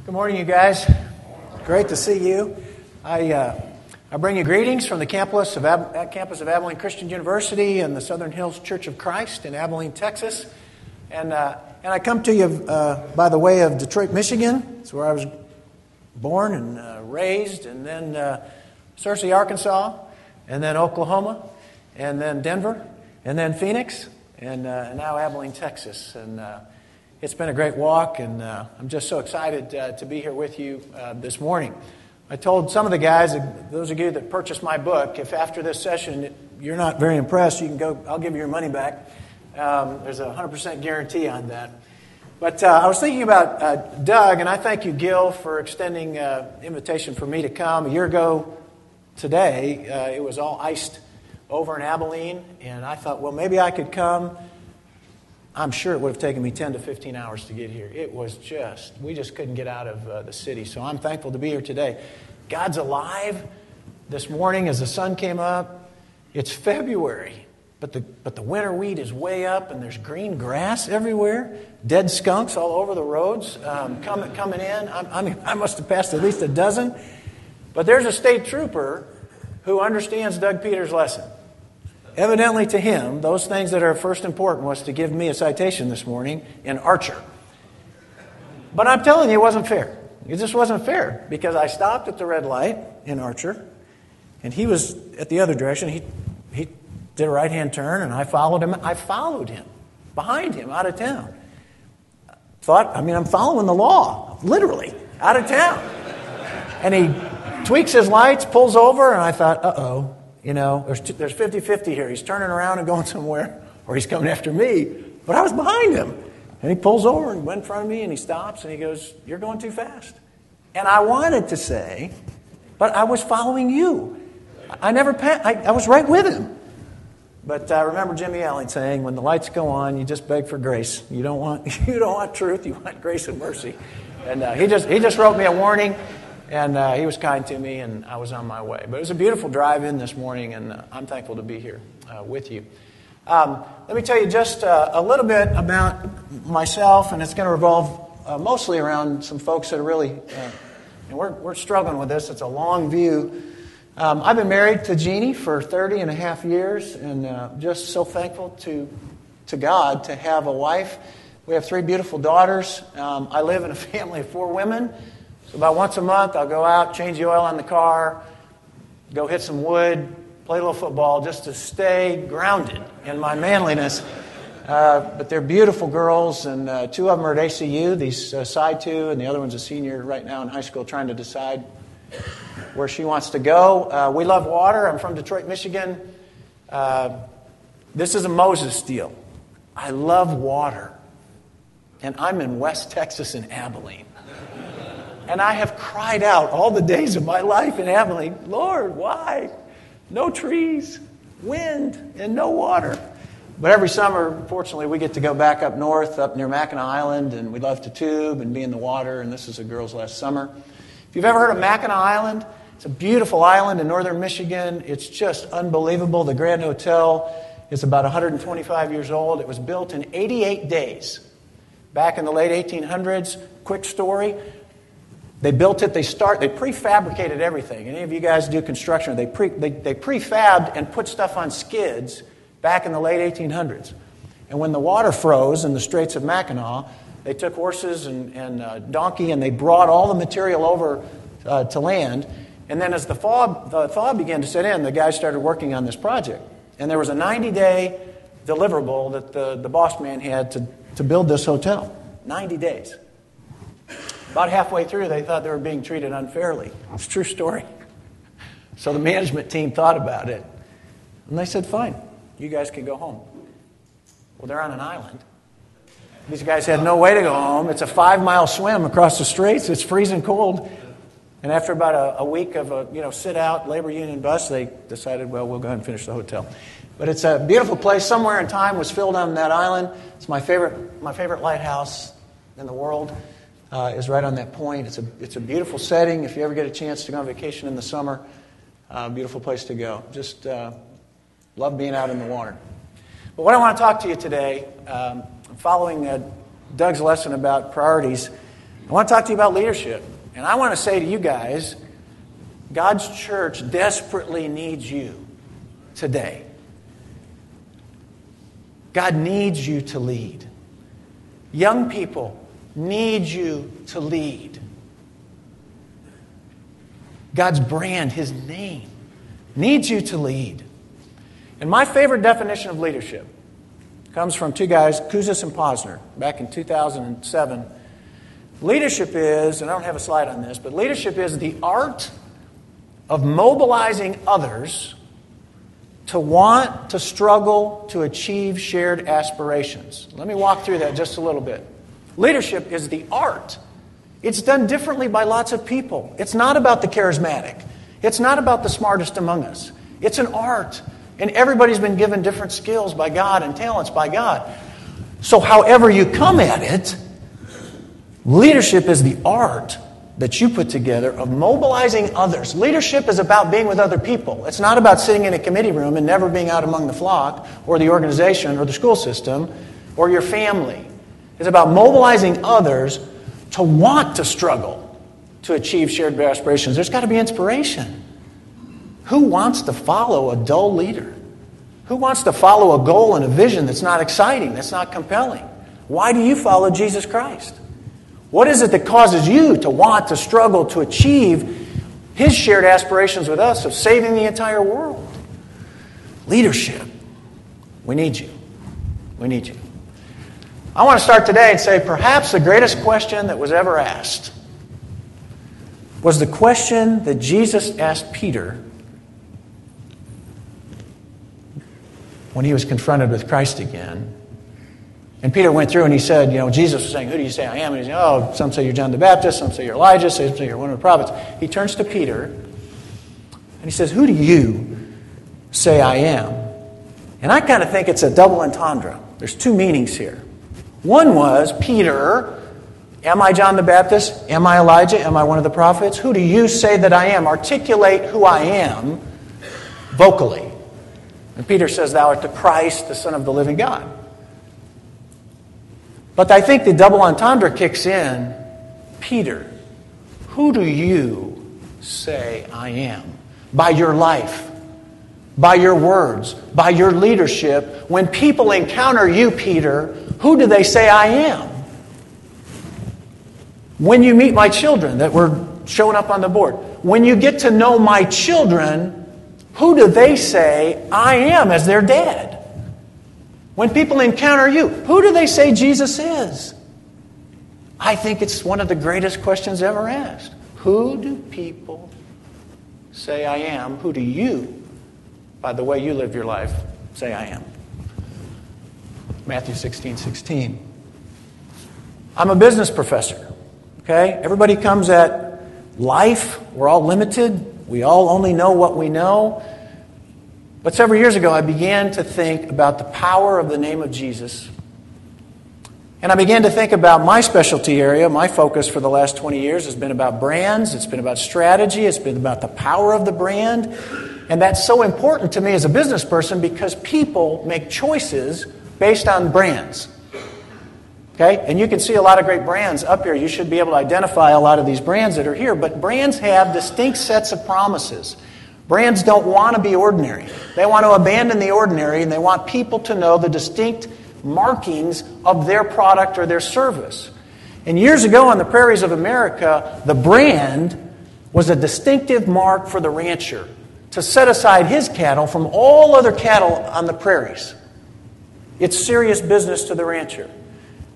Good morning, you guys. Great to see you. I bring you greetings from the campus of Abilene Christian University and the Southern Hills Church of Christ in Abilene, Texas. And I come to you by the way of Detroit, Michigan. It's where I was born and raised, and then Searcy, Arkansas, and then Oklahoma, and then Denver, and then Phoenix, and now Abilene, Texas. And it's been a great walk, and I'm just so excited to be here with you this morning. I told some of the guys, those of you that purchased my book, if after this session you're not very impressed, you can go. I'll give you your money back. There's a 100% guarantee on that. But I was thinking about Doug, and I thank you, Gil, for extending invitation for me to come. A year ago today, it was all iced over in Abilene, and I thought, well, maybe I could come. I'm sure it would have taken me 10 to 15 hours to get here. It was we just couldn't get out of the city. So I'm thankful to be here today. God's alive. This morning as the sun came up, it's February, but the winter wheat is way up, and there's green grass everywhere, dead skunks all over the roads coming in. I must have passed at least a dozen. But there's a state trooper who understands Doug Peters' lesson. Evidently to him, those things that are first important was to give me a citation this morning in Archer. But I'm telling you, it wasn't fair. It just wasn't fair, because I stopped at the red light in Archer, and he was at the other direction. He did a right-hand turn, and I followed him. I followed him, behind him, out of town. I'm following the law, literally, out of town. And he tweaks his lights, pulls over, and I thought, uh-oh. There's 50-50 here. He's turning around and going somewhere, or he's coming after me. But I was behind him. And he pulls over and went in front of me, and he stops, and he goes, "You're going too fast." And I wanted to say, but I was following you. I was right with him. But I remember Jimmy Allen saying, when the lights go on, you just beg for grace. You don't want truth, you want grace and mercy. And he just wrote me a warning. And he was kind to me, and I was on my way. But it was a beautiful drive-in this morning, and I'm thankful to be here with you. Let me tell you just a little bit about myself, and it's going to revolve mostly around some folks that are really, and we're struggling with this. It's a long view. I've been married to Jeannie for 30 and a half years, and just so thankful to God to have a wife. We have 3 beautiful daughters. I live in a family of 4 women. So about once a month, I'll go out, change the oil on the car, go hit some wood, play a little football, just to stay grounded in my manliness. But they're beautiful girls, and 2 of them are at ACU, these side 2, and the other one's a senior right now in high school trying to decide where she wants to go. We love water. I'm from Detroit, Michigan. This is a Moses deal. I love water. And I'm in West Texas in Abilene. And I have cried out all the days of my life in Abilene, "Lord, why? No trees, wind, and no water." But every summer, fortunately, we get to go back up north, up near Mackinac Island, and we love to tube and be in the water, and this is a girl's last summer. If you've ever heard of Mackinac Island, it's a beautiful island in northern Michigan. It's just unbelievable. The Grand Hotel is about 125 years old. It was built in 88 days back in the late 1800s. Quick story. They built it, they prefabricated everything. Any of you guys do construction, they prefabbed and put stuff on skids back in the late 1800s. And when the water froze in the Straits of Mackinac, they took horses and donkey, and they brought all the material over to land. And then as the thaw began to set in, the guys started working on this project. And there was a 90-day deliverable that the boss man had to build this hotel. 90 days. About halfway through, they thought they were being treated unfairly. It's a true story. So the management team thought about it. And they said, "Fine, you guys can go home." Well, they're on an island. These guys had no way to go home. It's a 5-mile swim across the straits. It's freezing cold. And after about a week of a sit-out labor union bus, they decided, well, we'll go ahead and finish the hotel. But it's a beautiful place. Somewhere in time was filled on that island. It's my favorite lighthouse in the world. Is right on that point. It's a beautiful setting. If you ever get a chance to go on vacation in the summer, beautiful place to go. Just love being out in the water. But what I want to talk to you today, following Doug's lesson about priorities, I want to talk to you about leadership. And I want to say to you guys, God's church desperately needs you today. God needs you to lead. Young people need you to lead. God's brand, His name, needs you to lead. And my favorite definition of leadership comes from two guys, Kouzes and Posner, back in 2007. Leadership is, and I don't have a slide on this, but leadership is the art of mobilizing others to want, to struggle, to achieve shared aspirations. Let me walk through that just a little bit. Leadership is the art. It's done differently by lots of people. It's not about the charismatic. It's not about the smartest among us. It's an art. And everybody's been given different skills by God and talents by God. So however you come at it, leadership is the art that you put together of mobilizing others. Leadership is about being with other people. It's not about sitting in a committee room and never being out among the flock or the organization or the school system or your family. It's about mobilizing others to want to struggle to achieve shared aspirations. There's got to be inspiration. Who wants to follow a dull leader? Who wants to follow a goal and a vision that's not exciting, that's not compelling? Why do you follow Jesus Christ? What is it that causes you to want to struggle to achieve His shared aspirations with us of saving the entire world? Leadership. We need you. We need you. I want to start today and say perhaps the greatest question that was ever asked was the question that Jesus asked Peter when he was confronted with Christ again. And Peter went through and he said, Jesus was saying, who do you say I am? And he said, some say you're John the Baptist, some say you're Elijah, some say you're one of the prophets. He turns to Peter and he says, who do you say I am? And I kind of think it's a double entendre. There's two meanings here. One was, Peter, am I John the Baptist? Am I Elijah? Am I one of the prophets? Who do you say that I am? Articulate who I am vocally. And Peter says, thou art the Christ, the Son of the living God. But I think the double entendre kicks in. Peter, who do you say I am? By your life, by your words, by your leadership. When people encounter you, Peter, who do they say I am? When you meet my children that were showing up on the board, when you get to know my children, who do they say I am as their dad? When people encounter you, who do they say Jesus is? I think it's one of the greatest questions ever asked. Who do people say I am? Who do you, by the way you live your life, say I am? Matthew 16:16. I'm a business professor. Okay? Everybody comes at life. We're all limited. We all only know what we know. But several years ago, I began to think about the power of the name of Jesus. And I began to think about my specialty area. My focus for the last 20 years has been about brands. It's been about strategy. It's been about the power of the brand. And that's so important to me as a business person because people make choices based on brands. Okay? And you can see a lot of great brands up here. You should be able to identify a lot of these brands that are here. But brands have distinct sets of promises. Brands don't want to be ordinary. They want to abandon the ordinary, and they want people to know the distinct markings of their product or their service. And years ago on the prairies of America, the brand was a distinctive mark for the rancher to set aside his cattle from all other cattle on the prairies. It's serious business to the rancher.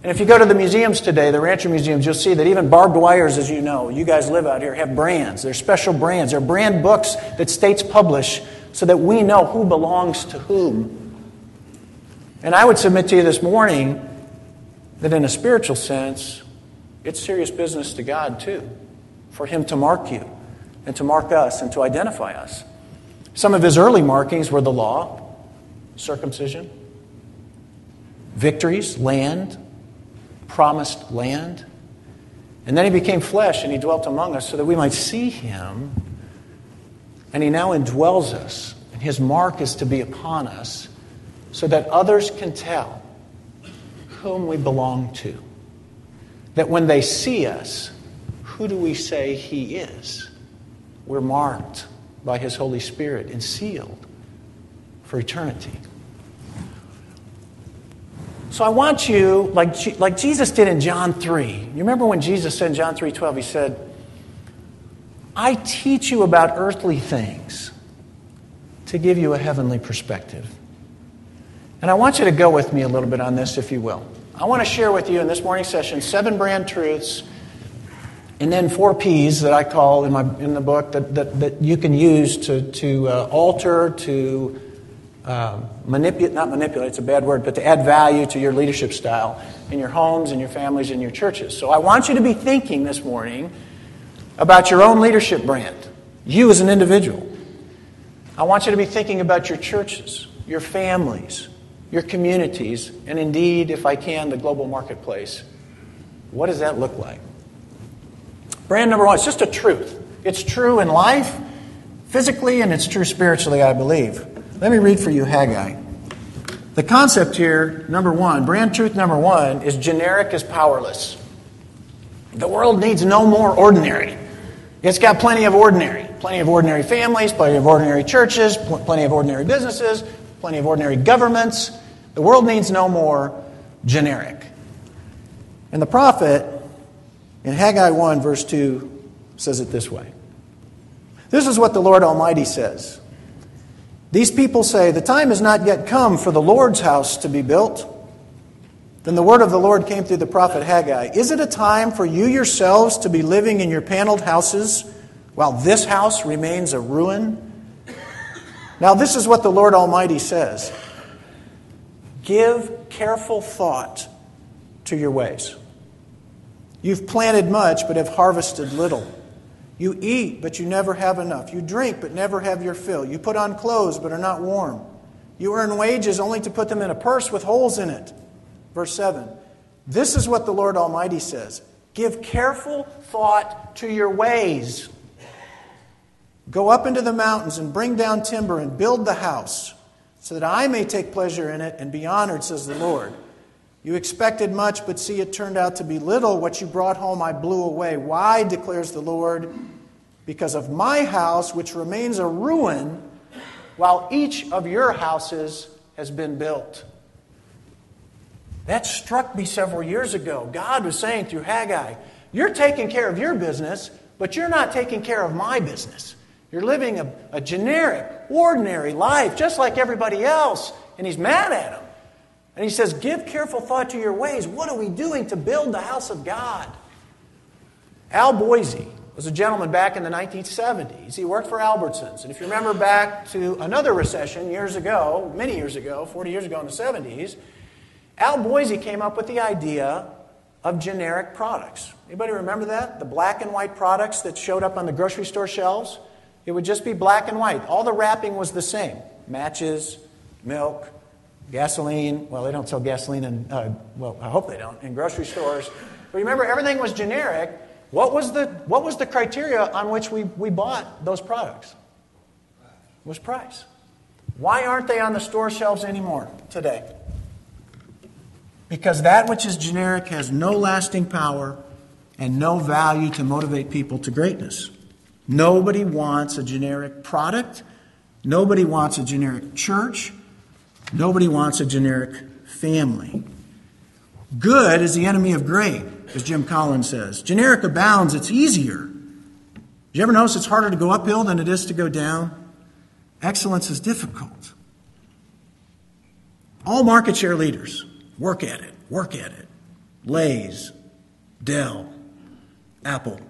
And if you go to the museums today, the rancher museums, you'll see that even barbed wires, as you know, you guys live out here, have brands. They're special brands. They're brand books that states publish so that we know who belongs to whom. And I would submit to you this morning that in a spiritual sense, it's serious business to God too, for Him to mark you and to mark us and to identify us. Some of His early markings were the law, circumcision, victories, land, promised land. And then He became flesh and He dwelt among us so that we might see Him. And He now indwells us. And His mark is to be upon us so that others can tell whom we belong to. that when they see us, who do we say He is? We're marked by His Holy Spirit and sealed for eternity. So I want you, like Jesus did in John 3. You remember when Jesus said in John 3:12, He said, I teach you about earthly things to give you a heavenly perspective. And I want you to go with me a little bit on this, if you will. I want to share with you in this morning's session 7 brand truths and then 4 P's that I call in the book that you can use to alter, to manipulate, not manipulate, it's a bad word, but to add value to your leadership style in your homes, in your families, in your churches. So I want you to be thinking this morning about your own leadership brand, you as an individual. I want you to be thinking about your churches, your families, your communities, and indeed, if I can, the global marketplace. What does that look like? Brand number 1, it's just a truth. It's true in life, physically, and it's true spiritually, I believe. Let me read for you Haggai. The concept here, number 1, brand truth number 1, is generic is powerless. The world needs no more ordinary. It's got plenty of ordinary families, plenty of ordinary churches, plenty of ordinary businesses, plenty of ordinary governments. The world needs no more generic. And the prophet in Haggai 1 verse 2 says it this way. This is what the Lord Almighty says. These people say, the time has not yet come for the Lord's house to be built. Then the word of the Lord came through the prophet Haggai. Is it a time for you yourselves to be living in your paneled houses while this house remains a ruin? Now this is what the Lord Almighty says. Give careful thought to your ways. You've planted much, but have harvested little. You eat, but you never have enough. You drink, but never have your fill. You put on clothes, but are not warm. You earn wages only to put them in a purse with holes in it. Verse 7. This is what the Lord Almighty says. Give careful thought to your ways. Go up into the mountains and bring down timber and build the house, so that I may take pleasure in it and be honored, says the Lord. You expected much, but see, it turned out to be little. What you brought home I blew away. Why, declares the Lord? Because of my house, which remains a ruin, while each of your houses has been built. That struck me several years ago. God was saying through Haggai, you're taking care of your business, but you're not taking care of my business. You're living a generic, ordinary life, just like everybody else. And He's mad at them. And He says, give careful thought to your ways. What are we doing to build the house of God? Al Boise was a gentleman back in the 1970s. He worked for Albertsons. And if you remember back to another recession years ago, many years ago, 40 years ago in the 70s, Al Boise came up with the idea of generic products. Anybody remember that? The black and white products that showed up on the grocery store shelves? It would just be black and white. All the wrapping was the same. Matches, milk, gasoline. Well, they don't sell gasoline well, I hope they don't, in grocery stores. But remember, everything was generic. What was the criteria on which we bought those products? It was price. Why aren't they on the store shelves anymore today? Because that which is generic has no lasting power and no value to motivate people to greatness. Nobody wants a generic product. Nobody wants a generic church. Nobody wants a generic family. Good is the enemy of great, as Jim Collins says. Generic abounds, it's easier. Did you ever notice it's harder to go uphill than it is to go down? Excellence is difficult. All market share leaders, work at it. Lay's, Dell, Apple.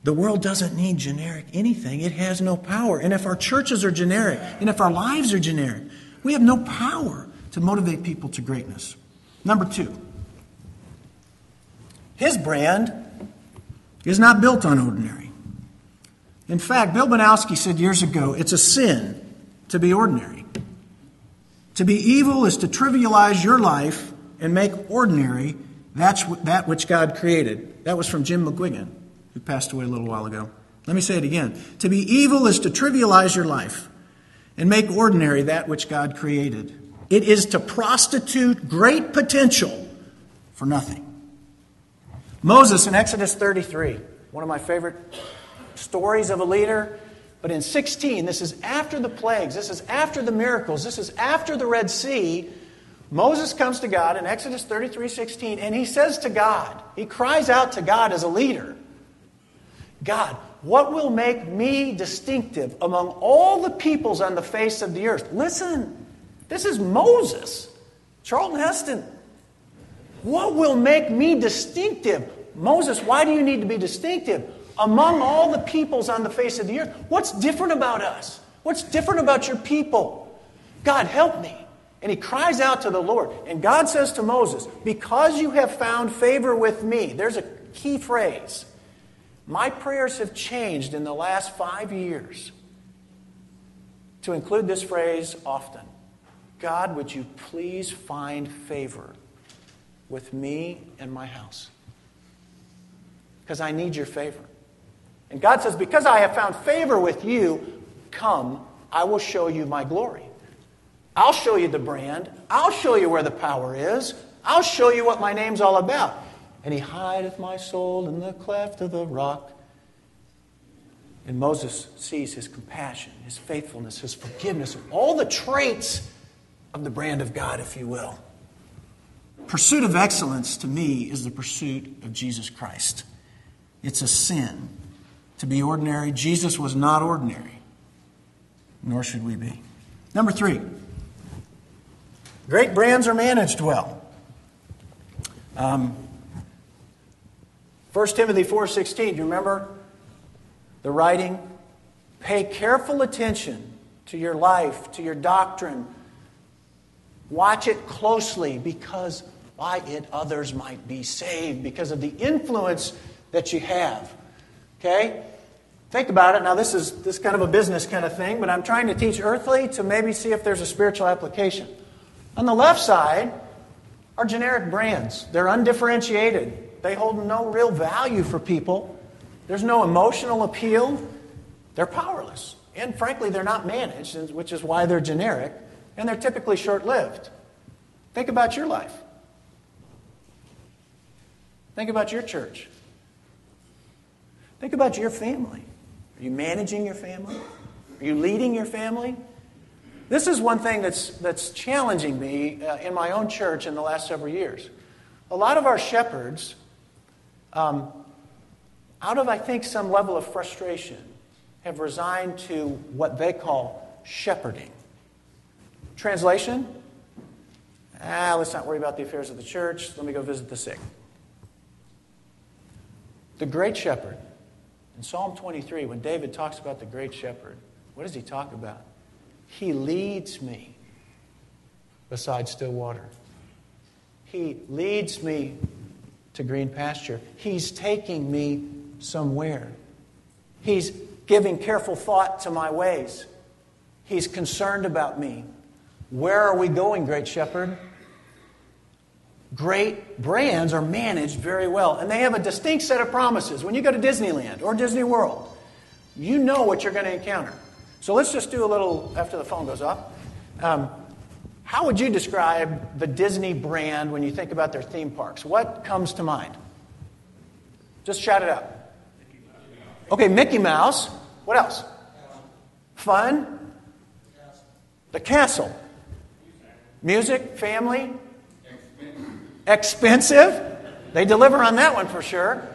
The world doesn't need generic anything. It has no power. And if our churches are generic, and if our lives are generic, we have no power to motivate people to greatness. Number 2, His brand is not built on ordinary. In fact, Bill Banowski said years ago, it's a sin to be ordinary. To be evil is to trivialize your life and make ordinary that which God created. That was from Jim McGuigan, who passed away a little while ago. Let me say it again. To be evil is to trivialize your life and make ordinary that which God created. It is to prostitute great potential for nothing. Moses in Exodus 33, one of my favorite stories of a leader. But in 16, this is after the plagues, this is after the miracles, this is after the Red Sea. Moses comes to God in Exodus 33:16, and he says to God, he cries out to God as a leader, God, what will make me distinctive among all the peoples on the face of the earth? Listen, this is Moses, Charlton Heston. What will make me distinctive? Moses, why do you need to be distinctive? Among all the peoples on the face of the earth. What's different about us? What's different about your people? God, help me. And he cries out to the Lord. And God says to Moses, because you have found favor with me. There's a key phrase. My prayers have changed in the last 5 years to include this phrase often. God, would you please find favor with me and my house? Because I need your favor. And God says, because I have found favor with you, come, I will show you my glory. I'll show you the brand. I'll show you where the power is. I'll show you what my name's all about. And he hideth my soul in the cleft of the rock. And Moses sees his compassion, his faithfulness, his forgiveness, all the traits of the brand of God, if you will. Pursuit of excellence, to me, is the pursuit of Jesus Christ. It's a sin to be ordinary. Jesus was not ordinary, nor should we be. Number 3, great brands are managed well. 1 Timothy 4:16, do you remember the writing? Pay careful attention to your life, to your doctrine. Watch it closely, because by it others might be saved, because of the influence that you have. Okay? Think about it. Now, this is kind of a business kind of thing, but I'm trying to teach earthly to maybe see if there's a spiritual application. On the left side are generic brands. They're undifferentiated. They hold no real value for people. There's no emotional appeal. They're powerless. And frankly, they're not managed, which is why they're generic. And they're typically short-lived. Think about your life. Think about your church. Think about your family. Are you managing your family? Are you leading your family? This is one thing that's challenging me in my own church in the last several years. A lot of our shepherds, out of, I think, some level of frustration, have resigned to what they call shepherding. Translation? Let's not worry about the affairs of the church. Let me go visit the sick. The great shepherd. In Psalm 23, when David talks about the great shepherd, what does he talk about? He leads me beside still water. He leads me to green pasture. He's taking me somewhere. He's giving careful thought to my ways. He's concerned about me. Where are we going, great shepherd? Great brands are managed very well, and they have a distinct set of promises. When you go to Disneyland or Disney World, you know what you're going to encounter. So let's just do a little, after the phone goes off. How would you describe the Disney brand when you think about their theme parks? What comes to mind? Just shout it out. Okay, Mickey Mouse. What else? Fun. The castle. Music, family. Expensive. They deliver on that one for sure.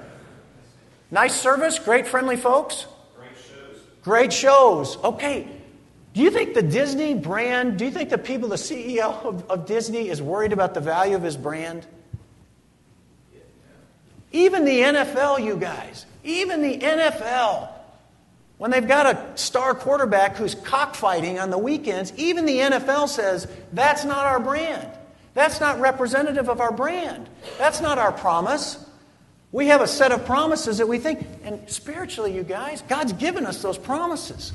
Nice service, great friendly folks. Great shows. Okay. Do you think the Disney brand, do you think the CEO of Disney is worried about the value of his brand? Even the NFL, you guys. Even the NFL. When they've got a star quarterback who's cockfighting on the weekends, even the NFL says, that's not our brand. That's not representative of our brand. That's not our promise. We have a set of promises that we think, and spiritually, you guys, God's given us those promises.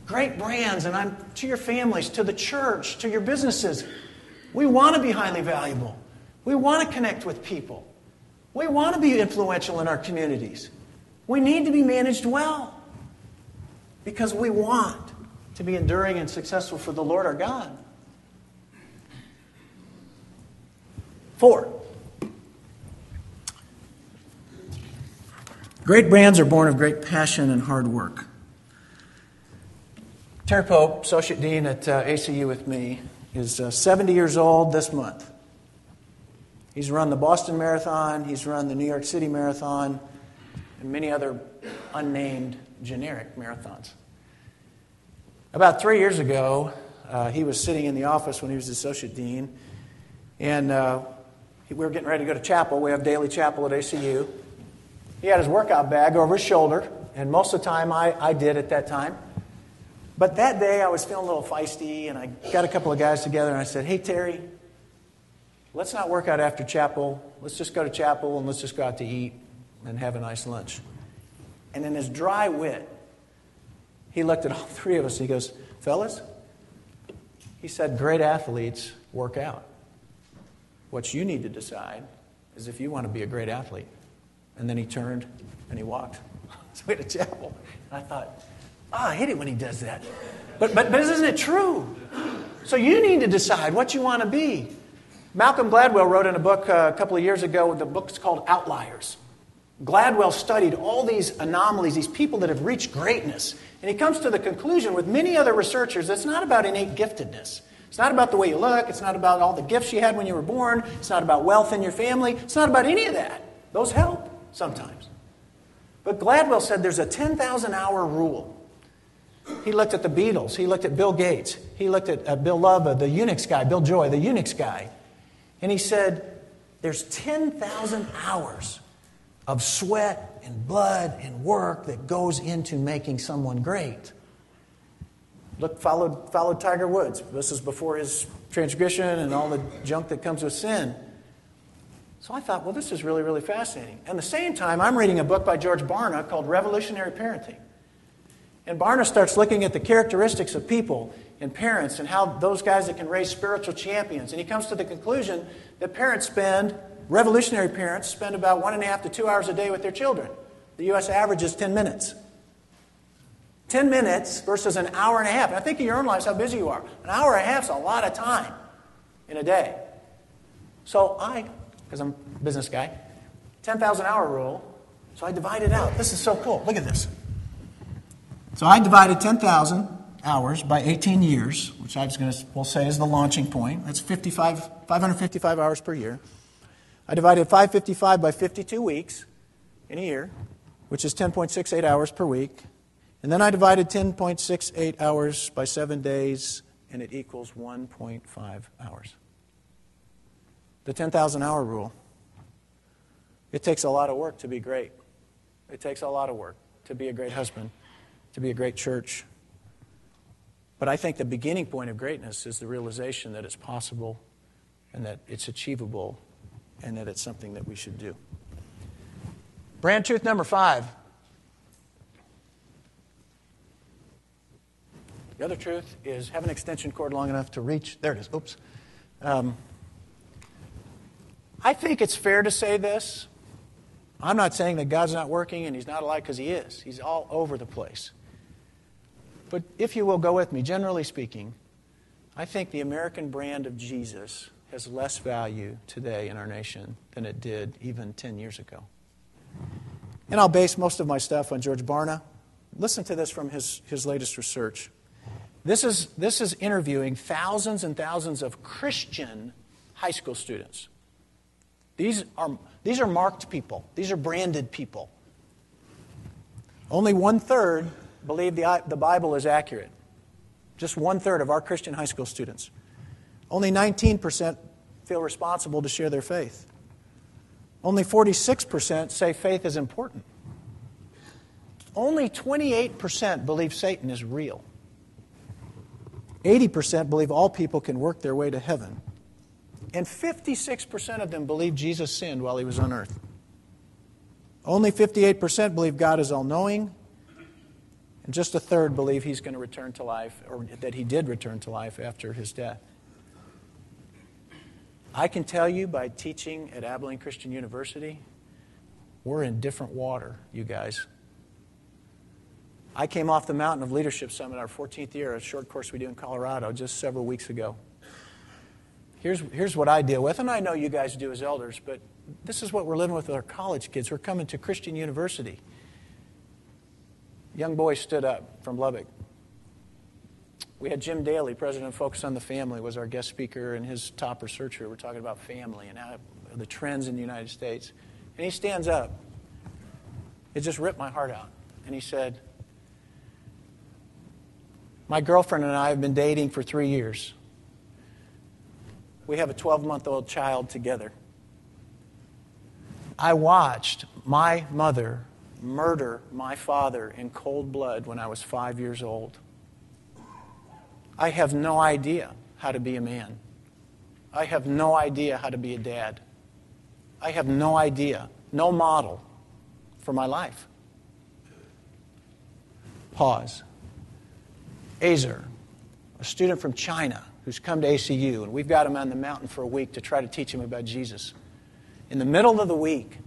Great brands, and I'm to your families, to the church, to your businesses. We want to be highly valuable. We want to connect with people. We want to be influential in our communities. We need to be managed well because we want to be enduring and successful for the Lord our God. 4. Great brands are born of great passion and hard work. Terry Pope, Associate Dean at ACU with me, is 70 years old this month. He's run the Boston Marathon, he's run the New York City Marathon, and many other unnamed generic marathons. About 3 years ago, he was sitting in the office when he was Associate Dean, and we were getting ready to go to chapel. We have daily chapel at ACU. He had his workout bag over his shoulder, and most of the time I did at that time. But that day I was feeling a little feisty, and I got a couple of guys together, and I said, "Hey, Terry, let's not work out after chapel. Let's just go to chapel, and let's just go out to eat and have a nice lunch." And in his dry wit, he looked at all three of us, and he goes, "Fellas," he said, "great athletes work out. What you need to decide is if you want to be a great athlete." And then he turned and he walked his way to chapel. And I thought, I hate it when he does that. But isn't it true? So you need to decide what you want to be. Malcolm Gladwell wrote in a book a couple of years ago, the book's called Outliers. Gladwell studied all these anomalies, these people that have reached greatness. And he comes to the conclusion with many other researchers, it's not about innate giftedness. It's not about the way you look. It's not about all the gifts you had when you were born. It's not about wealth in your family. It's not about any of that. Those help sometimes. But Gladwell said there's a 10,000-hour rule. He looked at the Beatles. He looked at Bill Gates. He looked at Bill Love, the Unix guy, Bill Joy, the Unix guy. And he said there's 10,000 hours of sweat and blood and work that goes into making someone great. Look, followed Tiger Woods. This is before his transgression and all the junk that comes with sin. So I thought, well, this is really, really fascinating. At the same time, I'm reading a book by George Barna called Revolutionary Parenting. And Barna starts looking at the characteristics of people and parents and how those guys that can raise spiritual champions. And he comes to the conclusion that revolutionary parents spend about 1.5 to 2 hours a day with their children. The U.S. average is 10 minutes. 10 minutes versus an hour and a half. And I think in your own lives how busy you are. An hour and a half is a lot of time in a day. So because I'm a business guy, 10,000 hour rule. So I divided out. This is so cool. Look at this. So I divided 10,000 hours by 18 years, which we'll say is the launching point. That's 555 hours per year. I divided 555 by 52 weeks in a year, which is 10.68 hours per week. And then I divided 10.68 hours by 7 days, and it equals 1.5 hours. The 10,000 hour rule. It takes a lot of work to be great. It takes a lot of work to be a great husband, to be a great church. But I think the beginning point of greatness is the realization that it's possible and that it's achievable and that it's something that we should do. Brand truth number 5. The other truth is have an extension cord long enough to reach. There it is. Oops. I think it's fair to say this. I'm not saying that God's not working and He's not alive, because He is. He's all over the place. But if you will go with me, generally speaking, I think the American brand of Jesus has less value today in our nation than it did even 10 years ago. And I'll base most of my stuff on George Barna. Listen to this from his latest research. This is interviewing thousands and thousands of Christian high school students. These are marked people. These are branded people. Only 1/3 believe the Bible is accurate. Just 1/3 of our Christian high school students. Only 19% feel responsible to share their faith. Only 46% say faith is important. Only 28% believe Satan is real. 80% believe all people can work their way to heaven. And 56% of them believe Jesus sinned while He was on earth. Only 58% believe God is all-knowing. And just 1/3 believe He's going to return to life, or that He did return to life after His death. I can tell you by teaching at Abilene Christian University, we're in different water, you guys. I came off the Mountain of Leadership Summit, our 14th year, a short course we do in Colorado, just several weeks ago. Here's what I deal with, and I know you guys do as elders, but this is what we're living with our college kids. We're coming to Christian University. Young boy stood up from Lubbock. We had Jim Daly, president of Focus on the Family, was our guest speaker, and his top researcher. We're talking about family and how the trends in the United States. And he stands up. It just ripped my heart out. And he said, my girlfriend and I have been dating for 3 years. We have a 12-month-old child together. I watched my mother murder my father in cold blood when I was 5 years old. I have no idea how to be a man. I have no idea how to be a dad. I have no idea, no model for my life. Pause. Azer, a student from China who's come to ACU, and we've got him on the mountain for a week to try to teach him about Jesus. In the middle of the week,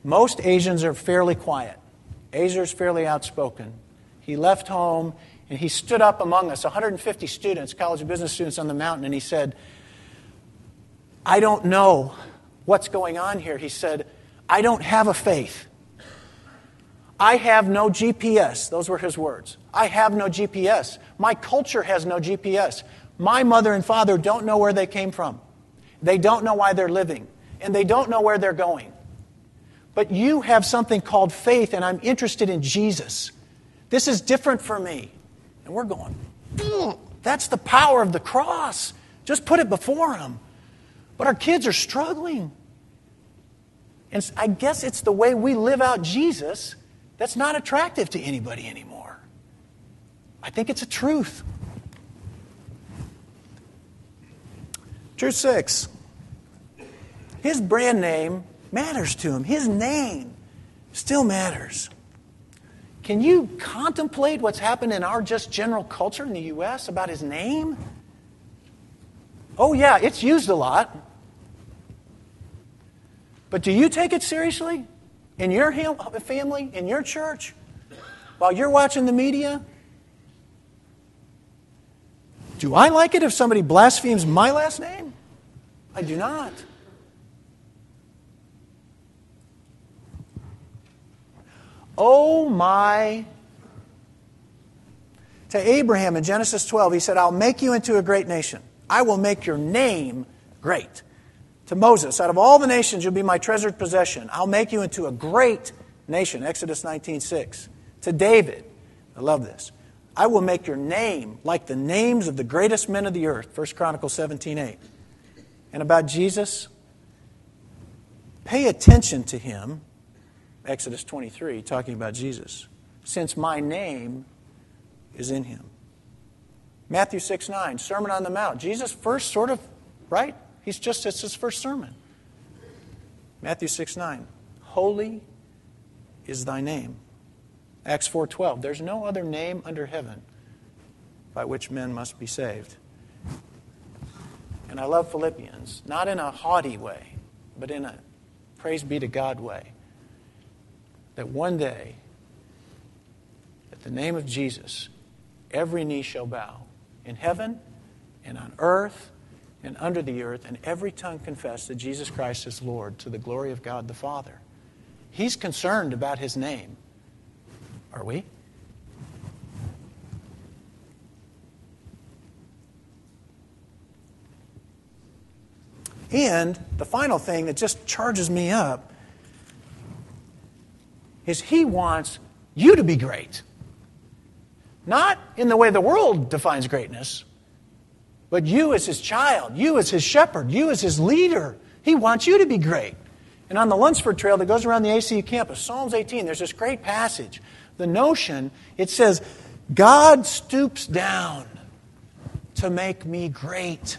most Asians are fairly quiet. Azer's fairly outspoken. He left home, and he stood up among us, 150 students, College of Business students on the mountain, and he said, I don't know what's going on here. He said, I don't have a faith. I have no GPS. Those were his words. I have no GPS. My culture has no GPS. My mother and father don't know where they came from. They don't know why they're living. And they don't know where they're going. But you have something called faith, and I'm interested in Jesus. This is different for me. And we're going, that's the power of the cross. Just put it before them. But our kids are struggling. And I guess it's the way we live out Jesus that's not attractive to anybody anymore. I think it's a truth. Truth 6. His brand name matters to him. His name still matters. Can you contemplate what's happened in our just general culture in the U.S. about his name? Oh, yeah, it's used a lot. But do you take it seriously? In your family, in your church? While you're watching the media? Do I like it if somebody blasphemes my last name? I do not. Oh my. To Abraham in Genesis 12, he said, I'll make you into a great nation. I will make your name great. To Moses, out of all the nations, you'll be my treasured possession. I'll make you into a great nation. Exodus 19:6. To David, I love this. I will make your name like the names of the greatest men of the earth. 1 Chronicles 17:8. And about Jesus, pay attention to him. Exodus 23, talking about Jesus. Since my name is in him. Matthew 6:9, Sermon on the Mount. Jesus first sort of, right? It's his first sermon. Matthew 6:9, holy is thy name. Acts 4:12, there's no other name under heaven by which men must be saved. And I love Philippians, not in a haughty way, but in a praise be to God way. That one day, at the name of Jesus, every knee shall bow in heaven and on earth and under the earth, and every tongue confess that Jesus Christ is Lord to the glory of God the Father. He's concerned about his name. Are we? And the final thing that just charges me up is he wants you to be great. Not in the way the world defines greatness, but you as his child, you as his shepherd, you as his leader. He wants you to be great. And on the Lunsford Trail that goes around the ACU campus, Psalms 18, there's this great passage. The notion, it says, God stoops down to make me great.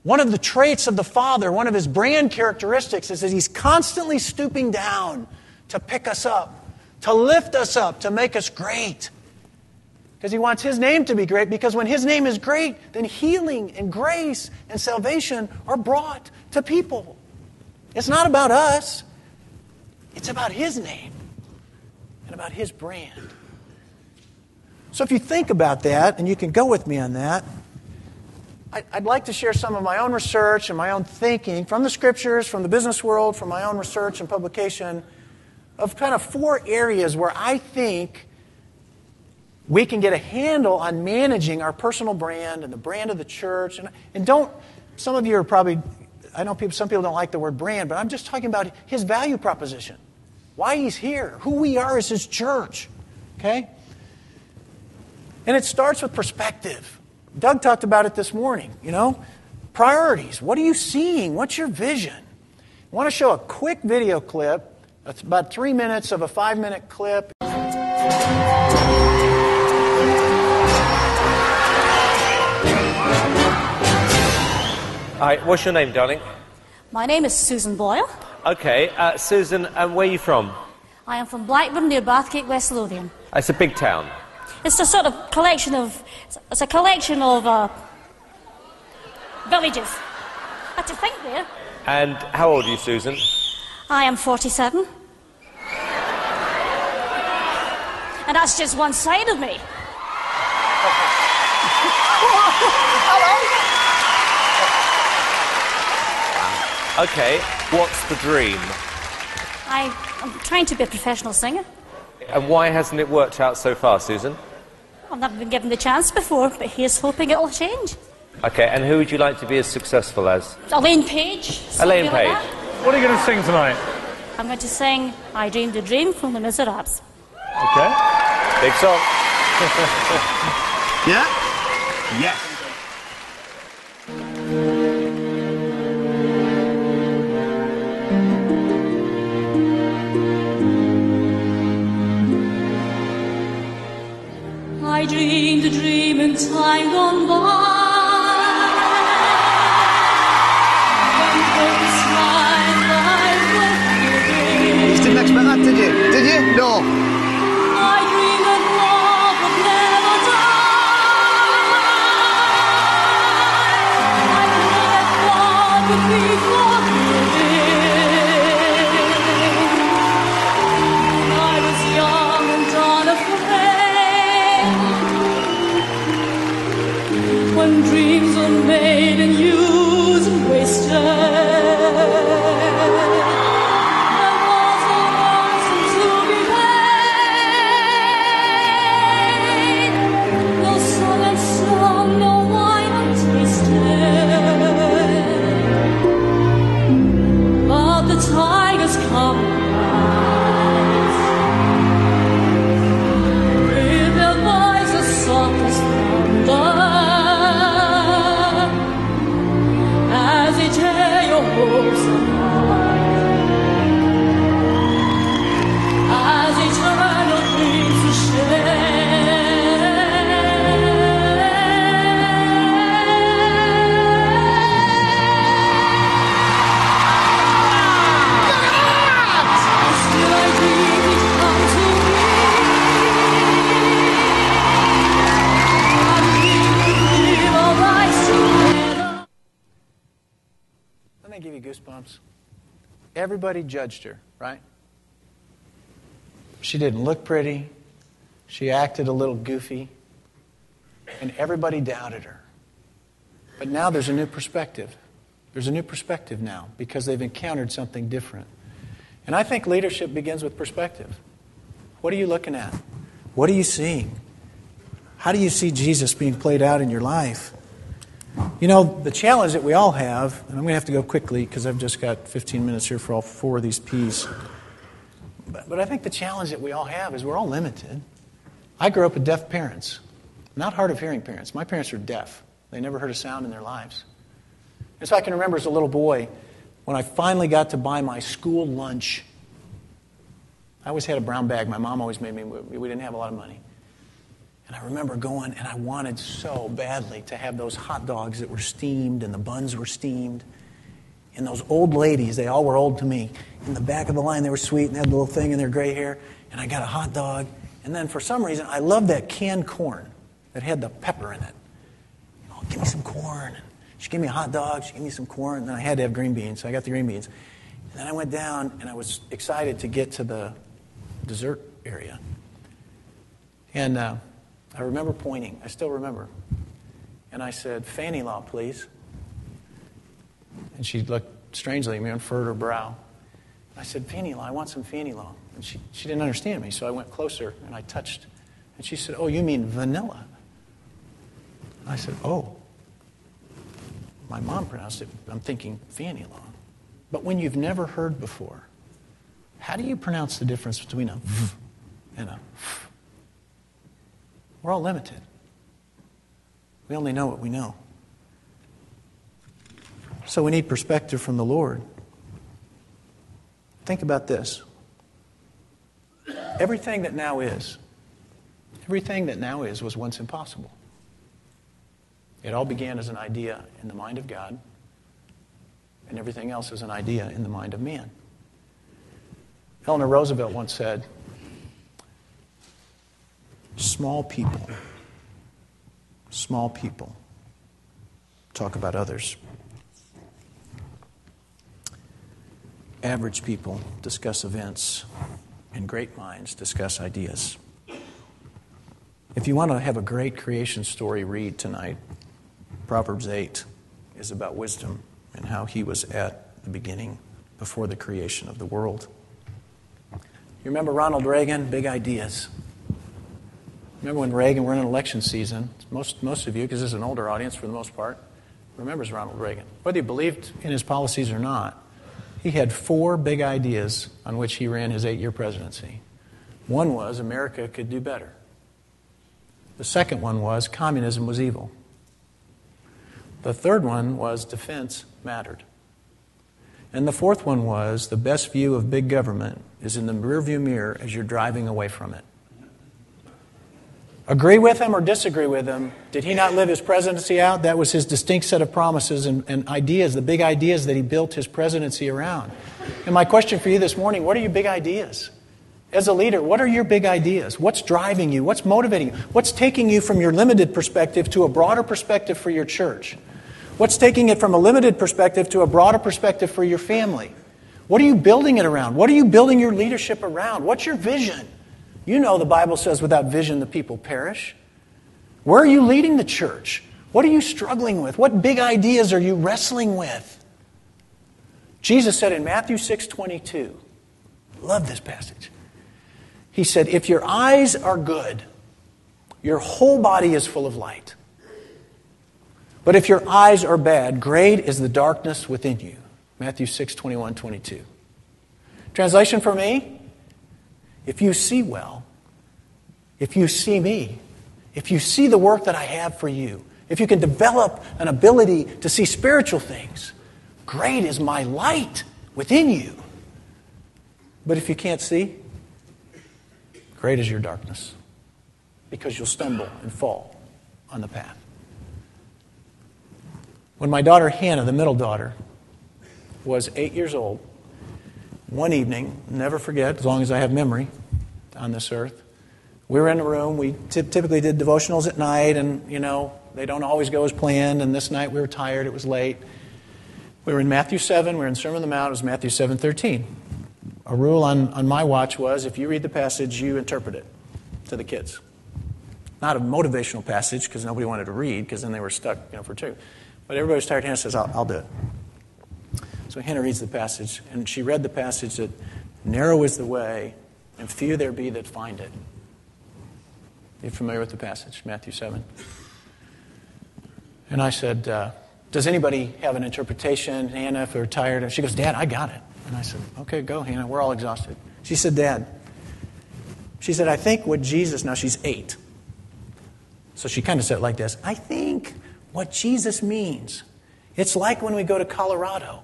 One of the traits of the Father, one of his brand characteristics is that he's constantly stooping down to pick us up, to lift us up, to make us great. Because he wants his name to be great, because when his name is great, then healing and grace and salvation are brought to people. It's not about us. It's about his name and about his brand. So if you think about that, and you can go with me on that, I'd like to share some of my own research and my own thinking from the Scriptures, from the business world, from my own research and publication of kind of 4 areas where I think we can get a handle on managing our personal brand and the brand of the church. And don't, some of you are probably, I know some people don't like the word brand, but I'm just talking about his value proposition. Why he's here, who we are as his church. Okay? And it starts with perspective. Doug talked about it this morning, Priorities. What are you seeing? What's your vision? I want to show a quick video clip. It's about 3 minutes of a 5-minute clip. Hi, what's your name, darling? My name is Susan Boyle. Okay, Susan, where are you from? I am from Blackburn near Bathgate, West Lothian. It's a big town. It's a sort of collection of villages. Had to think there. And how old are you, Susan? I am 47. And that's just one side of me. Okay, what's the dream? I'm trying to be a professional singer. And why hasn't it worked out so far, Susan? I've never been given the chance before, but here's hoping it'll change. Okay, and who would you like to be as successful as? Elaine Page. Elaine Page. Like what are you going to sing tonight? I'm going to sing I Dreamed a Dream from the Miserables. Okay. Big song. Yeah? Yes. I dreamed a dream in time gone by. You didn't expect that, did you? Did you? No. I dreamed that love would never die. I dreamed that God would be forgiven. I was young and unafraid. When dreams are made and used and wasted. Tigers come with their voices soft as thunder, as they tear your hopes apart, as they turn your dreams to shame. Give you goosebumps. Everybody judged her, right? She didn't look pretty. She acted a little goofy. And everybody doubted her. But now there's a new perspective. There's a new perspective now because they've encountered something different. And I think leadership begins with perspective. What are you looking at? What are you seeing? How do you see Jesus being played out in your life? The challenge that we all have, and I'm going to have to go quickly because I've just got 15 minutes here for all 4 of these P's. But I think the challenge that we all have is we're all limited. I grew up with deaf parents, not hard of hearing parents. My parents are deaf. They never heard a sound in their lives. And so I can remember as a little boy, when I finally got to buy my school lunch, I always had a brown bag. My mom always made me, we didn't have a lot of money. And I remember going, and I wanted so badly to have those hot dogs that were steamed, and the buns were steamed. And those old ladies, they all were old to me. In the back of the line, they were sweet and had a little thing in their gray hair. And I got a hot dog. And then for some reason, I loved that canned corn that had the pepper in it. Give me some corn. And she gave me a hot dog. She gave me some corn. And then I had to have green beans, so I got the green beans. And then I went down, and I was excited to get to the dessert area. And I remember pointing. I still remember. And I said, Fanny Law, please. And she looked strangely at me and furrowed her brow. I said, Fanny Law, I want some Fanny Law. And she didn't understand me, so I went closer and I touched. And she said, oh, you mean vanilla? I said, oh. My mom pronounced it, I'm thinking Fanny Law. But when you've never heard before, how do you pronounce the difference between a v and a f? We're all limited. We only know what we know. So we need perspective from the Lord. Think about this. Everything that now is was once impossible. It all began as an idea in the mind of God, and everything else is an idea in the mind of man. Eleanor Roosevelt once said, small people talk about others. Average people discuss events, and great minds discuss ideas. If you want to have a great creation story, read tonight. Proverbs 8 is about wisdom and how he was at the beginning before the creation of the world. You remember Ronald Reagan? Big ideas. Remember when Reagan, we're in an election season, most of you, because this is an older audience for the most part, remembers Ronald Reagan. Whether you believed in his policies or not, he had 4 big ideas on which he ran his 8-year presidency. One was America could do better. The second one was communism was evil. The third one was defense mattered. And the fourth one was the best view of big government is in the rearview mirror as you're driving away from it. Agree with him or disagree with him, did he not live his presidency out? That was his distinct set of promises and ideas, the big ideas that he built his presidency around. And my question for you this morning, what are your big ideas? As a leader, what are your big ideas? What's driving you? What's motivating you? What's taking you from your limited perspective to a broader perspective for your church? What's taking it from a limited perspective to a broader perspective for your family? What are you building it around? What are you building your leadership around? What's your vision? You know the Bible says without vision the people perish. Where are you leading the church? What are you struggling with? What big ideas are you wrestling with? Jesus said in Matthew 6:22, love this passage. He said, if your eyes are good, your whole body is full of light. But if your eyes are bad, great is the darkness within you. Matthew 6:21-22. Translation for me? If you see well, if you see me, if you see the work that I have for you, if you can develop an ability to see spiritual things, great is my light within you. But if you can't see, great is your darkness, because you'll stumble and fall on the path. When my daughter Hannah, the middle daughter, was 8 years old, one evening, never forget, as long as I have memory on this earth, we were in a room. We typically did devotionals at night, and, they don't always go as planned, and this night we were tired. It was late. We were in Matthew 7. We were in Sermon on the Mount. It was Matthew 7:13. A rule on my watch was if you read the passage, you interpret it to the kids. Not a motivational passage, because nobody wanted to read, because then they were stuck for 2. But everybody was tired. Hannah says, I'll do it. So Hannah reads the passage, and she read the passage that narrow is the way, and few there be that find it. You familiar with the passage, Matthew 7? And I said, does anybody have an interpretation? Hannah, if they're tired. And she goes, Dad, I got it. And I said, okay, go, Hannah. We're all exhausted. She said, Dad, I think what Jesus, now she's 8. So she kind of said it like this. I think what Jesus means, it's like when we go to Colorado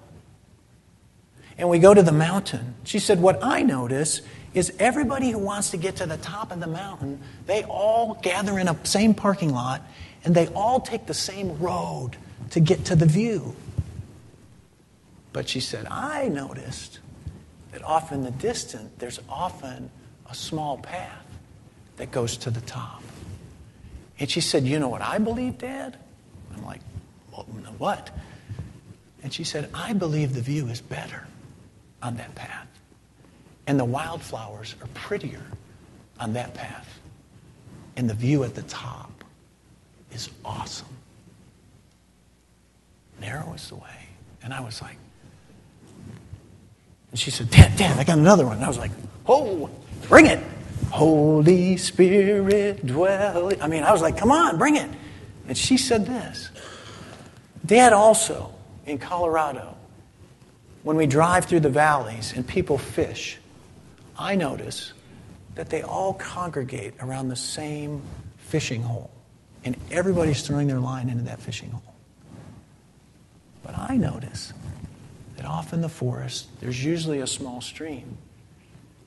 and we go to the mountain. She said, what I notice is everybody who wants to get to the top of the mountain, they all gather in a same parking lot and they all take the same road to get to the view. But she said, I noticed that off in the distance, there's often a small path that goes to the top. And she said, you know what I believe, Dad? I'm like, well, what? And she said, I believe the view is better on that path. And the wildflowers are prettier on that path. And the view at the top is awesome. narrow is the way. And I was like, and she said, Dad, I got another one. And I was like, oh, bring it. Holy Spirit dwell. I was like, come on, bring it. And she said this. Dad, also in Colorado, when we drive through the valleys and people fish, I notice that they all congregate around the same fishing hole. And everybody's throwing their line into that fishing hole. But I notice that off in the forest, there's usually a small stream.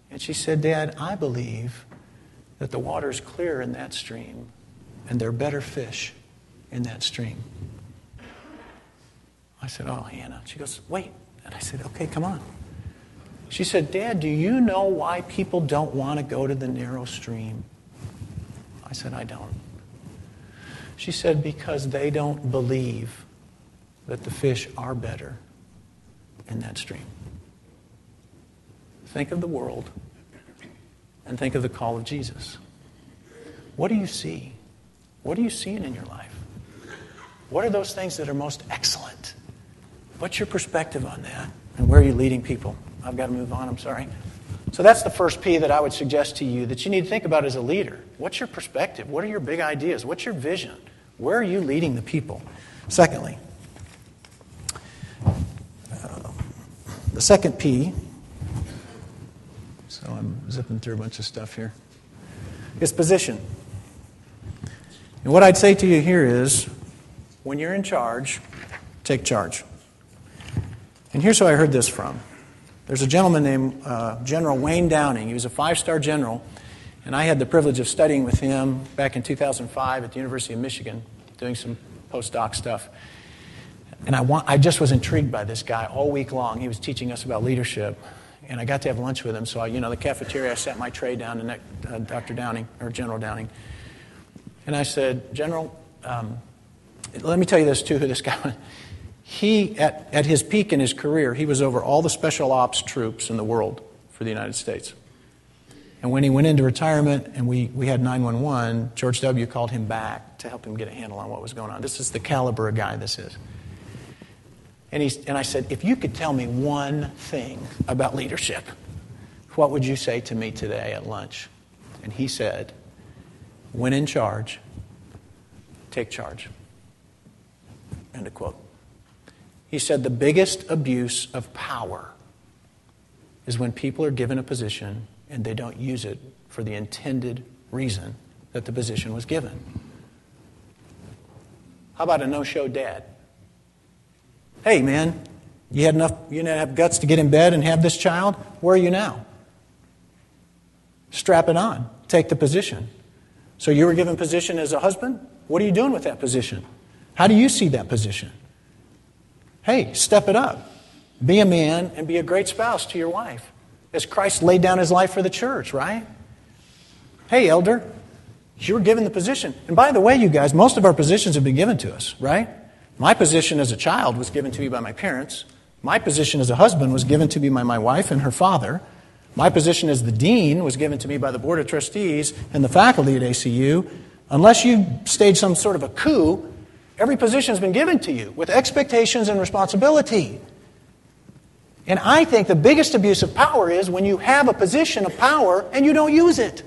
And she said, Dad, I believe that the water's clear in that stream and there are better fish in that stream. I said, oh, Hannah. She goes, wait. And I said, okay, come on. She said, Dad, do you know why people don't want to go to the narrow stream? I said, I don't. She said, because they don't believe that the fish are better in that stream. Think of the world and think of the call of Jesus. What do you see? What are you seeing in your life? What are those things that are most excellent? What's your perspective on that? And where are you leading people? I've got to move on, I'm sorry. So that's the first P that I would suggest to you that you need to think about as a leader. What's your perspective? What are your big ideas? What's your vision? Where are you leading the people? Secondly, the second P, so I'm zipping through a bunch of stuff here, is position. And what I'd say to you here is, when you're in charge, take charge. And here's who I heard this from. There's a gentleman named General Wayne Downing. He was a 5-star general, and I had the privilege of studying with him back in 2005 at the University of Michigan, doing some postdoc stuff. And I just was intrigued by this guy all week long. He was teaching us about leadership, and I got to have lunch with him. So, the cafeteria, I sat my tray down to Dr. Downing, or General Downing, and I said, General, let me tell you this too, who this guy was. He, at his peak in his career, he was over all the special ops troops in the world for the United States. And when he went into retirement and we had 911, George W. called him back to help him get a handle on what was going on. This is the caliber of guy this is. And I said, if you could tell me one thing about leadership, what would you say to me today at lunch? And he said, when in charge, take charge. End of quote. He said the biggest abuse of power is when people are given a position and they don't use it for the intended reason that the position was given. How about a no-show dad? Hey, man, you didn't have guts to get in bed and have this child? Where are you now? Strap it on. Take the position. So you were given position as a husband? What are you doing with that position? How do you see that position? Hey, step it up. Be a man and be a great spouse to your wife, as Christ laid down his life for the church, right? Hey, elder, you were given the position. And by the way, you guys, most of our positions have been given to us, right? My position as a child was given to me by my parents. My position as a husband was given to me by my wife and her father. My position as the dean was given to me by the board of trustees and the faculty at ACU. Unless you staged some sort of a coup, every position has been given to you with expectations and responsibility. And I think the biggest abuse of power is when you have a position of power and you don't use it.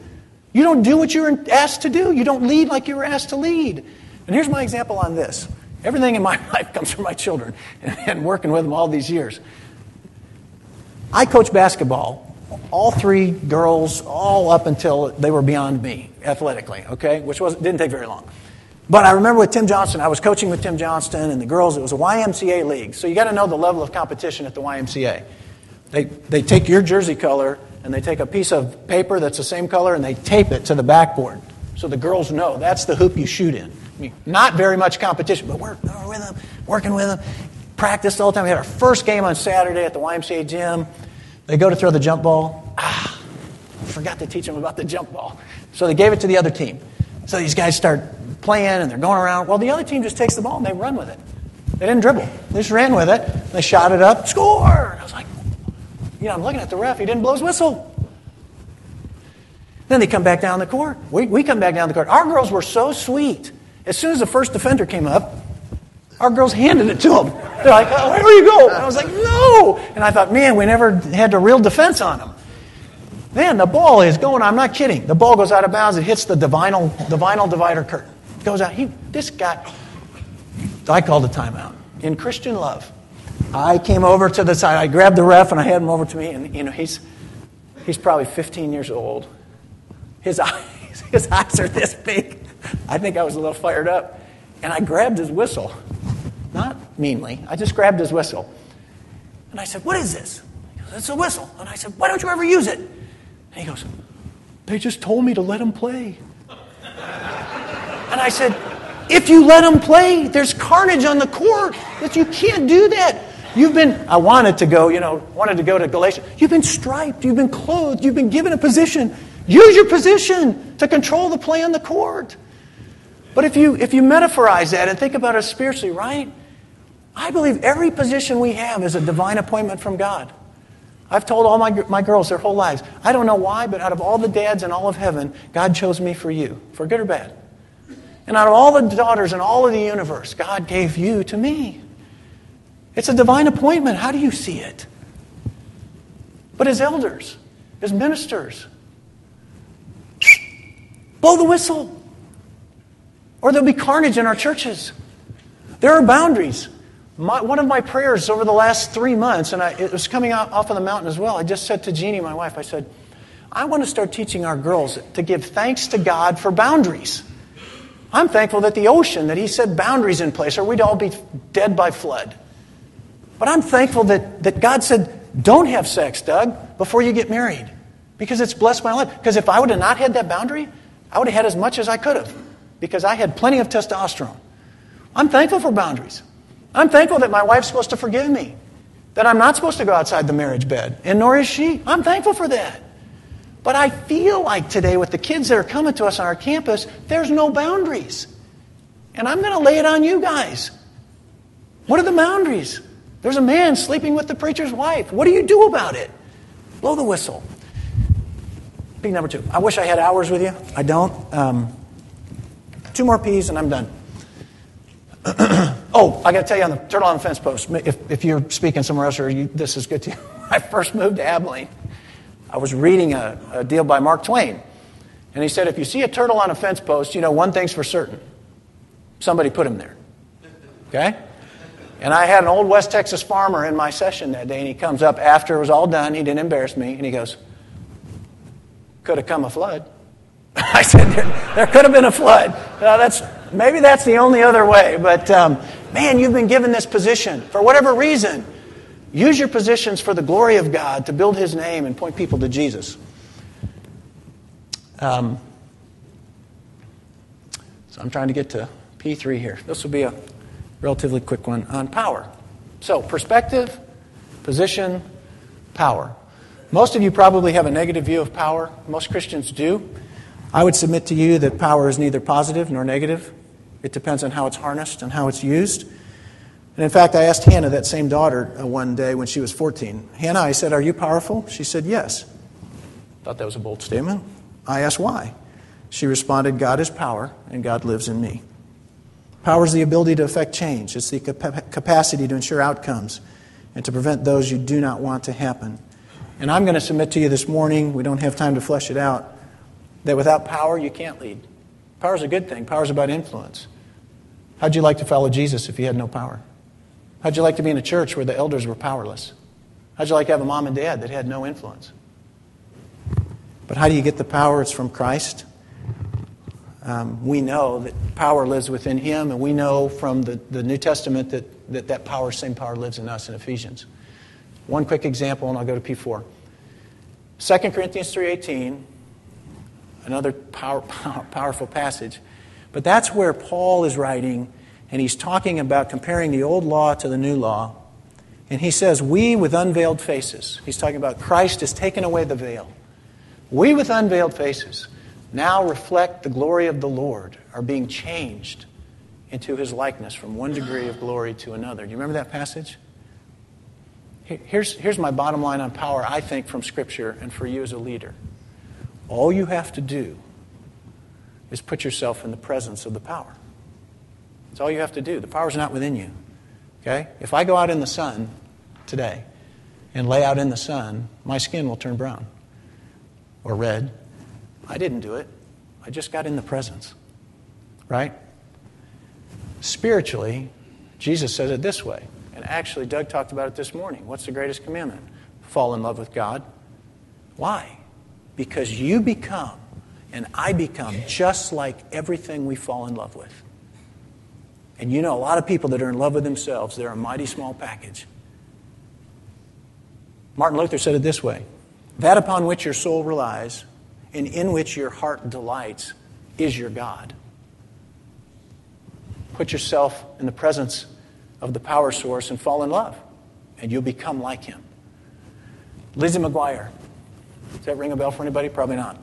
You don't do what you're asked to do. You don't lead like you were asked to lead. And here's my example on this. Everything in my life comes from my children and working with them all these years. I coach basketball, all 3 girls, all up until they were beyond me athletically, okay, which didn't take very long. But I remember with Tim Johnston, I was coaching with Tim Johnston and the girls, it was a YMCA league. So you got to know the level of competition at the YMCA. They take your jersey color and they take a piece of paper that's the same color and they tape it to the backboard. So the girls know that's the hoop you shoot in. I mean, not very much competition, but we're with them, working with them. Practiced all the time. We had our first game on Saturday at the YMCA gym. They go to throw the jump ball. Forgot to teach them about the jump ball. So they gave it to the other team. So these guys start playing and they're going around. Well, the other team just takes the ball and they run with it. They didn't dribble. They just ran with it. They shot it up. Score! I was like, I'm looking at the ref. He didn't blow his whistle. Then they come back down the court. We come back down the court. Our girls were so sweet. As soon as the first defender came up, Our girls handed it to him. They're like, oh, here you go. And I was like, no. And I thought, man, we never had a real defense on him. Then the ball is going, I'm not kidding. The ball goes out of bounds. It hits the vinyl divider curtain. It goes out. This guy, I called a timeout. In Christian love, I came over to the side. I grabbed the ref and I had him over to me. And, he's probably 15 years old. His eyes are this big. I think I was a little fired up. And I grabbed his whistle. Not meanly. I just grabbed his whistle. And I said, what is this? He goes, it's a whistle. And I said, why don't you ever use it? And he goes, they just told me to let him play. And I said, if you let him play, there's carnage on the court. That you can't do that. I wanted to go to Galatians. You've been striped. You've been clothed. You've been given a position. Use your position to control the play on the court. But if you metaphorize that and think about it spiritually, right? I believe every position we have is a divine appointment from God. I've told all my girls their whole lives, I don't know why, but out of all the dads in all of heaven, God chose me for you, for good or bad. And out of all the daughters in all of the universe, God gave you to me. It's a divine appointment. How do you see it? But as elders, as ministers, blow the whistle. Or there'll be carnage in our churches. There are boundaries. One of my prayers over the last 3 months, and it was coming out off of the mountain as well, I just said to Jeannie, my wife, I said, I want to start teaching our girls to give thanks to God for boundaries. I'm thankful that the ocean, that He set boundaries in place, or we'd all be dead by flood. But I'm thankful that God said, don't have sex, Doug, before you get married. Because it's blessed my life. Because if I would have not had that boundary, I would have had as much as I could have. Because I had plenty of testosterone. I'm thankful for boundaries. I'm thankful that my wife's supposed to forgive me. That I'm not supposed to go outside the marriage bed. And nor is she. I'm thankful for that. But I feel like today with the kids that are coming to us on our campus, there's no boundaries. And I'm going to lay it on you guys. What are the boundaries? There's a man sleeping with the preacher's wife. What do you do about it? Blow the whistle. P number 2. I wish I had hours with you. I don't. 2 more P's and I'm done. Oh, I got to tell you on the turtle on the fence post, if you're speaking somewhere else or this is good to you. I first moved to Abilene. I was reading a deal by Mark Twain. And he said, if you see a turtle on a fence post, one thing's for certain. Somebody put him there. Okay? And I had an old West Texas farmer in my session that day, and he comes up after it was all done. He didn't embarrass me, and he goes, could have come a flood. I said, there could have been a flood. Maybe that's the only other way. But, man, you've been given this position. For whatever reason, use your positions for the glory of God to build His name and point people to Jesus. So I'm trying to get to P3 here. This will be a relatively quick one on power. So, perspective, position, power. Most of you probably have a negative view of power. Most Christians do. I would submit to you that power is neither positive nor negative. It depends on how it's harnessed and how it's used. And in fact, I asked Hannah, that same daughter, one day when she was 14. Hannah, I said, are you powerful? She said, yes. Thought that was a bold statement. I asked why. She responded, God is power and God lives in me. Power is the ability to affect change. It's the capacity to ensure outcomes and to prevent those you do not want to happen. And I'm going to submit to you this morning, we don't have time to flesh it out, that without power you can't lead. Power is a good thing. Power is about influence. How'd you like to follow Jesus if you had no power? How'd you like to be in a church where the elders were powerless? How'd you like to have a mom and dad that had no influence? But how do you get the power? It's from Christ. We know that power lives within Him, and we know from the New Testament that power, same power, lives in us in Ephesians. One quick example, and I'll go to P4. 2 Corinthians 3:18, another powerful passage. But that's where Paul is writing, and he's talking about comparing the old law to the new law. And he says, we with unveiled faces. He's talking about Christ has taken away the veil. We with unveiled faces now reflect the glory of the Lord, are being changed into His likeness from one degree of glory to another. Do you remember that passage? Here's my bottom line on power, I think, from Scripture and for you as a leader. All you have to do is put yourself in the presence of the power. That's all you have to do. The power's not within you. Okay? If I go out in the sun today and lay out in the sun, my skin will turn brown or red. I didn't do it. I just got in the presence. Right? Spiritually, Jesus says it this way. And actually, Doug talked about it this morning. What's the greatest commandment? Fall in love with God. Why? Because you become and I become just like everything we fall in love with. And you know, a lot of people that are in love with themselves, they're a mighty small package. Martin Luther said it this way. That upon which your soul relies and in which your heart delights is your God. Put yourself in the presence of the power source and fall in love, and you'll become like Him. Lizzie McGuire. Does that ring a bell for anybody? Probably not.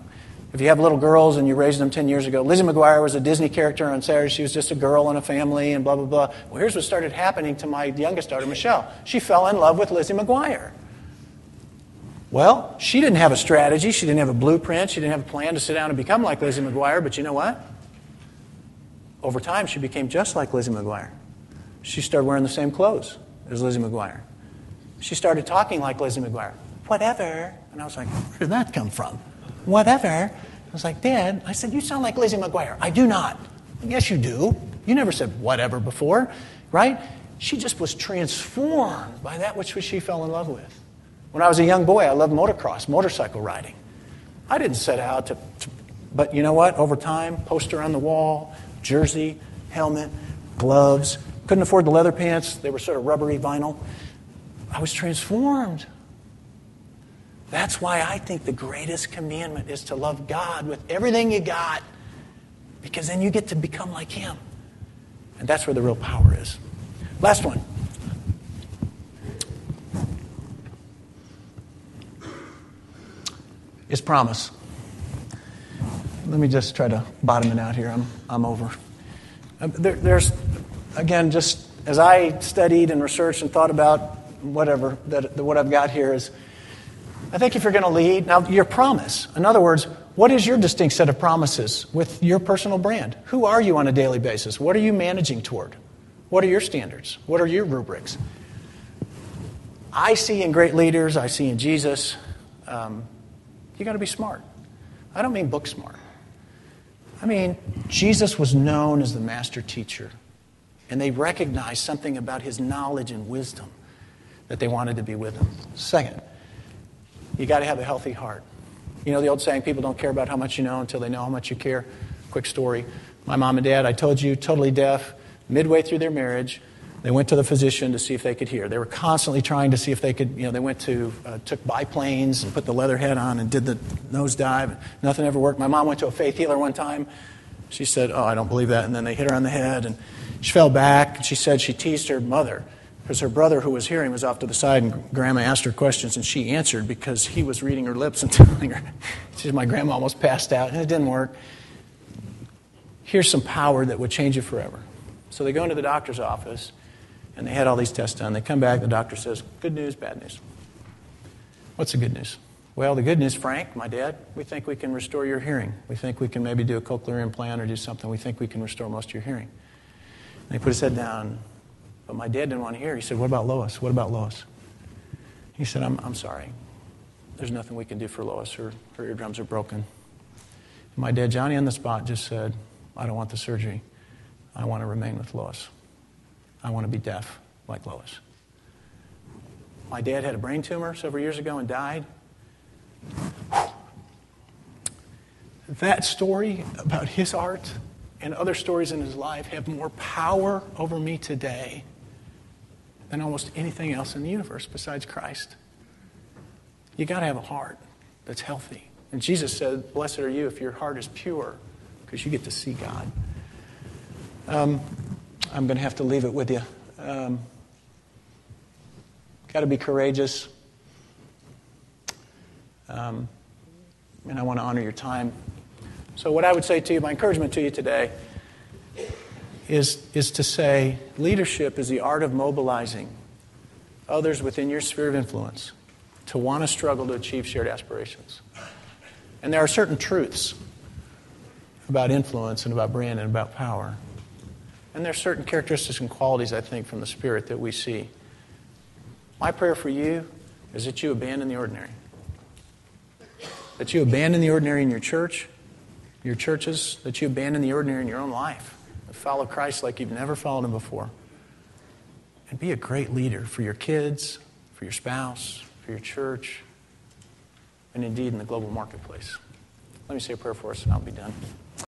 If you have little girls and you raised them 10 years ago, Lizzie McGuire was a Disney character on Saturday. She was just a girl in a family and blah, blah, blah. Well, here's what started happening to my youngest daughter, Michelle. She fell in love with Lizzie McGuire. Well, she didn't have a strategy. She didn't have a blueprint. She didn't have a plan to sit down and become like Lizzie McGuire. But you know what? Over time, she became just like Lizzie McGuire. She started wearing the same clothes as Lizzie McGuire. She started talking like Lizzie McGuire. Whatever. And I was like, where did that come from? Whatever. I was like, Dad, I said, you sound like Lizzie McGuire. I do not. Yes, you do. You never said whatever before, right? She just was transformed by that which she fell in love with. When I was a young boy, I loved motocross, motorcycle riding. I didn't set out to but you know what? Over time, poster on the wall, jersey, helmet, gloves. Couldn't afford the leather pants. They were sort of rubbery vinyl. I was transformed. That's why I think the greatest commandment is to love God with everything you got, because then you get to become like Him. And that's where the real power is. Last one. Is promise. Let me just try to bottom it out here. I'm over. There's, again, just as I studied and researched and thought about whatever, what I've got here is, I think if you're going to lead, now your promise, in other words, what is your distinct set of promises with your personal brand? Who are you on a daily basis? What are you managing toward? What are your standards? What are your rubrics? I see in great leaders, I see in Jesus, you got to be smart. I don't mean book smart. I mean, Jesus was known as the master teacher, and they recognized something about His knowledge and wisdom that they wanted to be with Him. Second, you got to have a healthy heart. You know the old saying, people don't care about how much you know until they know how much you care. Quick story. My mom and dad, I told you, totally deaf. Midway through their marriage, they went to the physician to see if they could hear. They were constantly trying to see if they could, they went to, took biplanes and put the leather head on and did the nosedive. Nothing ever worked. My mom went to a faith healer one time. She said, I don't believe that. And then they hit her on the head and she fell back. And she said she teased her mother because her brother who was hearing was off to the side and Grandma asked her questions and she answered because he was reading her lips and telling her. She said, my grandma almost passed out and it didn't work. Here's some power that would change you forever. So they go into the doctor's office and they had all these tests done. They come back, the doctor says, good news, bad news. What's the good news? Well, the good news, Frank, my dad, we think we can restore your hearing. We think we can maybe do a cochlear implant or do something. We think we can restore most of your hearing. And he put his head down. But my dad didn't want to hear. He said, what about Lois? What about Lois? He said, I'm sorry. There's nothing we can do for Lois. Her eardrums are broken. And my dad, Johnny, on the spot, just said, I don't want the surgery. I want to remain with Lois. I want to be deaf like Lois. My dad had a brain tumor several years ago and died. That story about his art and other stories in his life have more power over me today than almost anything else in the universe besides Christ. You got to have a heart that's healthy. And Jesus said, blessed are you if your heart is pure, because you get to see God. I'm going to have to leave it with you. Got to be courageous. And I want to honor your time. So what I would say to you, my encouragement to you today, is to say leadership is the art of mobilizing others within your sphere of influence to want to struggle to achieve shared aspirations. And there are certain truths about influence and about brand and about power And there are certain characteristics and qualities, I think, from the Spirit that we see. My prayer for you is that you abandon the ordinary. That you abandon the ordinary in your church, your churches, that you abandon the ordinary in your own life. That follow Christ like you've never followed Him before. And be a great leader for your kids, for your spouse, for your church, and indeed in the global marketplace. Let me say a prayer for us and I'll be done.